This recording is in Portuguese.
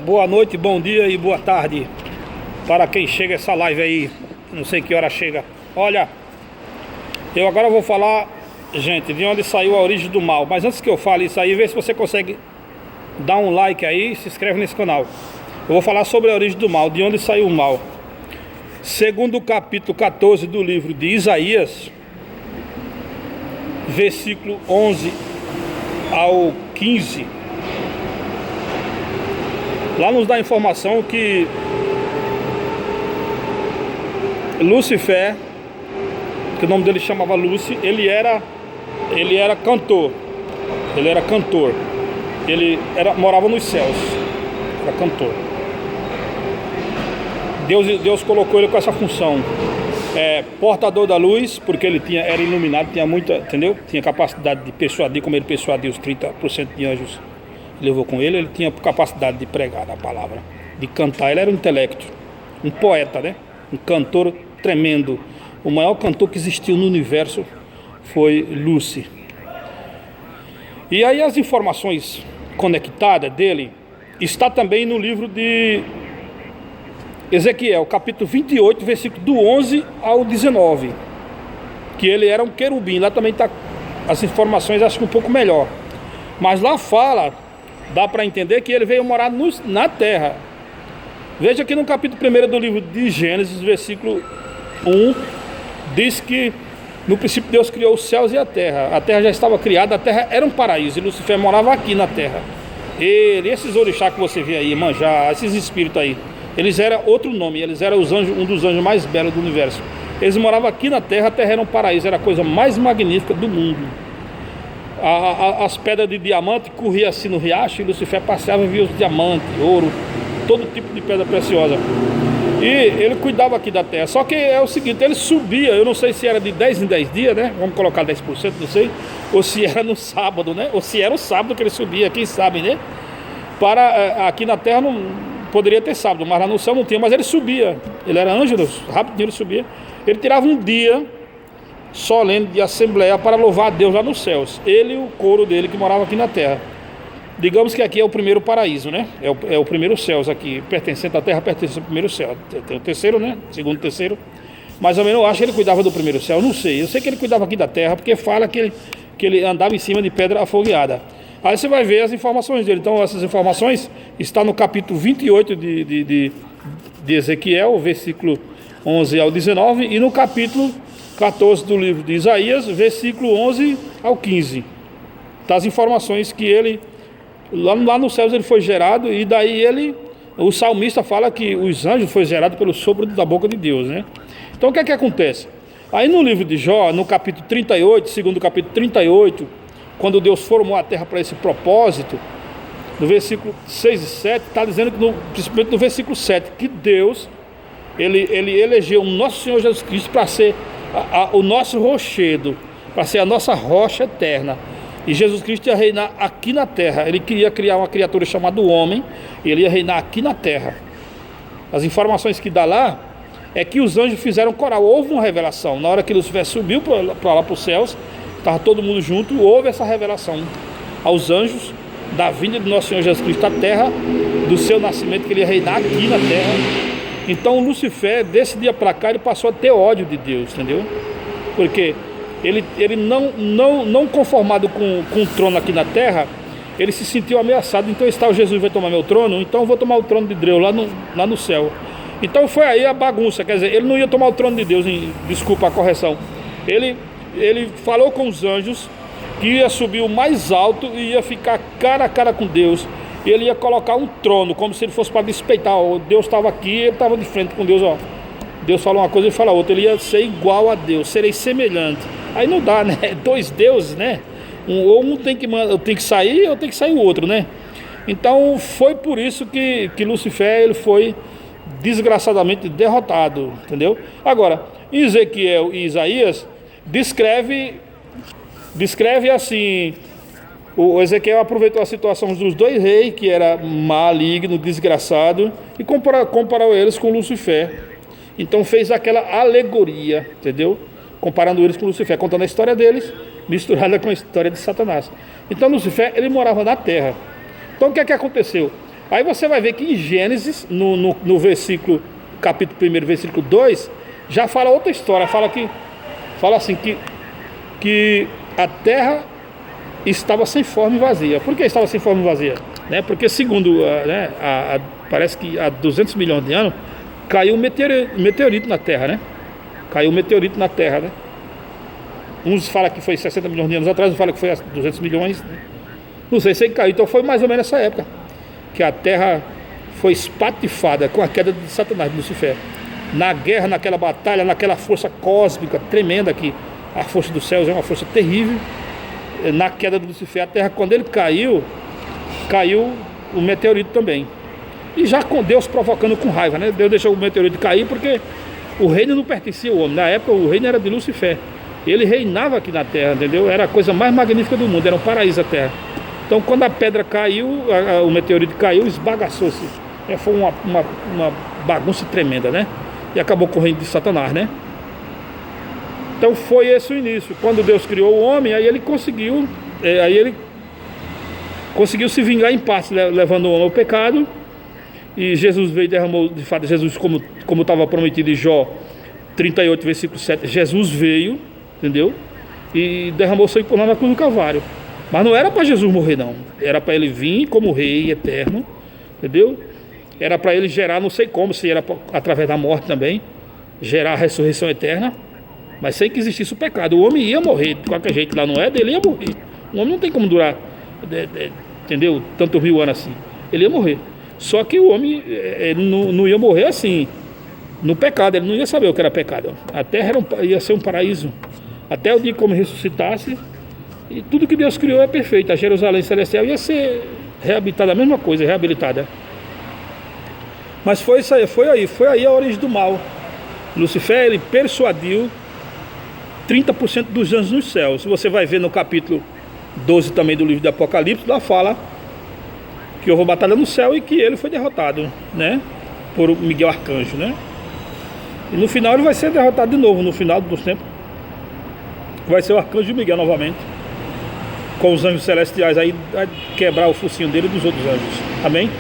Boa noite, bom dia e boa tarde para quem chega essa live aí. Não sei que hora chega. Olha, eu agora vou falar, gente, de onde saiu a origem do mal. Mas antes que eu fale isso aí, vê se você consegue dar um like aí e se inscreve nesse canal. Eu vou falar sobre a origem do mal, de onde saiu o mal. Segundo o capítulo 14 do livro de Isaías, versículo 11 ao 15, lá nos dá a informação que Lucifer, que o nome dele chamava Lúcio, ele era cantor. Ele morava nos céus, era cantor. Deus colocou ele com essa função, portador da luz, porque ele era iluminado, tinha muita, entendeu? Tinha capacidade de persuadir, como ele persuadiu os 30% de anjos levou com ele. Ele tinha capacidade de pregar a palavra, de cantar. Ele era um intelecto, um poeta, né? Um cantor tremendo. O maior cantor que existiu no universo foi Lúcio. E aí as informações conectadas dele está também no livro de Ezequiel, capítulo 28, versículo do 11 ao 19, que ele era um querubim. Lá também está as informações, acho que um pouco melhor, mas lá dá para entender que ele veio morar na terra. Veja que no capítulo 1 do livro de Gênesis, versículo 1, diz que no princípio Deus criou os céus e a terra já estava criada, a terra era um paraíso, e Lucifer morava aqui na terra. Esses orixás que você vê aí, Manjá, esses espíritos aí, eles eram outro nome, eles eram um dos anjos mais belos do universo. Eles moravam aqui na terra, a terra era um paraíso, era a coisa mais magnífica do mundo. As pedras de diamante corriam assim no riacho, e Lucifer passeava e via os diamantes, ouro, todo tipo de pedra preciosa. E ele cuidava aqui da terra. Só que é o seguinte, ele subia, eu não sei se era de 10 em 10 dias, né? Vamos colocar 10%, não sei. Ou se era no sábado, né? Ou se era o sábado que ele subia, quem sabe, né? Aqui na terra não poderia ter sábado, mas lá no céu não tinha. Mas ele subia, ele era anjo, rapidinho ele subia. Ele tirava um dia solene de assembleia para louvar a Deus lá nos céus. Ele e o coro dele que morava aqui na terra. Digamos que aqui é o primeiro paraíso, né? É o primeiro céus aqui, pertencente à terra, pertence ao primeiro céu. Tem o terceiro, né? Segundo, terceiro. Mais ou menos eu acho que ele cuidava do primeiro céu, não sei. Eu sei que ele cuidava aqui da terra, porque fala que ele andava em cima de pedra afogueada. Aí você vai ver as informações dele. Então essas informações estão no capítulo 28 de Ezequiel, versículo 11 ao 19, e no capítulo 14 do livro de Isaías, versículo 11 ao 15. Tá as informações que ele, lá nos céus ele foi gerado, e daí o salmista fala que os anjos foram gerados pelo sopro da boca de Deus, né? Então o que é que acontece? Aí no livro de Jó, no capítulo 38, segundo capítulo 38, quando Deus formou a terra para esse propósito, no versículo 6 e 7, está dizendo que principalmente no versículo 7, que Deus, ele elegeu o nosso Senhor Jesus Cristo para ser o nosso rochedo, para ser a nossa rocha eterna. E Jesus Cristo ia reinar aqui na terra. Ele queria criar uma criatura chamada homem, e ele ia reinar aqui na terra. As informações que dá lá é que os anjos fizeram coral. Houve uma revelação. Na hora que Lucifer subiu para lá para os céus, estava todo mundo junto, houve essa revelação aos anjos da vinda do nosso Senhor Jesus Cristo à terra, do seu nascimento, que ele ia reinar aqui na terra. Então Lucifer, desse dia para cá, ele passou a ter ódio de Deus, entendeu? Porque ele não conformado com o trono aqui na terra, ele se sentiu ameaçado. Então Jesus vai tomar meu trono, então eu vou tomar o trono de Deus lá no céu. Então foi aí a bagunça, quer dizer, ele não ia tomar o trono de Deus, desculpa a correção. Ele falou com os anjos que ia subir o mais alto e ia ficar cara a cara com Deus. Ele ia colocar um trono, como se ele fosse para despeitar. Deus estava aqui, ele estava de frente com Deus, ó. Deus fala uma coisa e fala outra. Ele ia ser igual a Deus, serei semelhante. Aí não dá, né? Dois deuses, né? Um tem que sair, ou tem que sair o outro, né? Então foi por isso que Lucifer ele foi desgraçadamente derrotado, entendeu? Agora, Ezequiel e Isaías descreve assim. O Ezequiel aproveitou a situação dos dois reis, que era maligno, desgraçado, e comparou eles com Lucifer. Então fez aquela alegoria, entendeu? Comparando eles com Lucifer, contando a história deles, misturada com a história de Satanás. Então Lucifer, ele morava na terra. Então o que é que aconteceu? Aí você vai ver que em Gênesis, no versículo, capítulo 1, versículo 2, já fala outra história, fala assim que a terra estava sem forma e vazia. Por que estava sem forma e vazia? Né? Porque segundo, né, parece que há 200 milhões de anos, caiu um meteorito na terra, né? Caiu um meteorito na terra, né? Uns falam que foi 60 milhões de anos atrás, uns falam que foi há 200 milhões, né? Não sei se caiu, então foi mais ou menos nessa época que a terra foi espatifada com a queda de Satanás, de Lucifer. Na guerra, naquela batalha, naquela força cósmica tremenda, que a força dos céus é uma força terrível. Na queda de Lucifer, a terra, quando ele caiu o meteorito também. E já com Deus provocando com raiva, né? Deus deixou o meteorito cair porque o reino não pertencia ao homem. Na época o reino era de Lucifer. Ele reinava aqui na terra, entendeu? Era a coisa mais magnífica do mundo, era um paraíso a terra. Então quando a pedra caiu, o meteorito caiu, esbagaçou-se. Foi uma bagunça tremenda, né? E acabou com o reino de Satanás, né? Então foi esse o início. Quando Deus criou o homem, aí ele conseguiu se vingar em partes, levando o homem ao pecado. E Jesus veio e derramou, de fato, Jesus, como estava prometido em Jó 38, versículo 7, Jesus veio, entendeu? E derramou sangue por nós na cruz do Calvário. Mas não era para Jesus morrer, não. Era para ele vir como rei eterno, entendeu? Era para ele gerar, não sei como, se era através da morte também, gerar a ressurreição eterna, mas sem que existisse o pecado. O homem ia morrer de qualquer jeito, lá não é dele, ia morrer. O homem não tem como durar, entendeu? Tantos mil anos assim. Ele ia morrer. Só que o homem ele não ia morrer assim, no pecado. Ele não ia saber o que era pecado. A terra ia ser um paraíso. Até o dia que o homem ressuscitasse, e tudo que Deus criou é perfeito. A Jerusalém celestial ia ser reabitada, a mesma coisa, reabilitada. Mas foi isso aí, foi aí a origem do mal. Lucifer, ele persuadiu 30% dos anjos nos céus. Você vai ver no capítulo 12 também do livro do Apocalipse, lá fala que houve batalha no céu e que ele foi derrotado, né? Por Miguel Arcanjo, né? E no final ele vai ser derrotado de novo, no final dos tempos. Vai ser o Arcanjo Miguel novamente, com os anjos celestiais aí, a quebrar o focinho dele e dos outros anjos. Amém?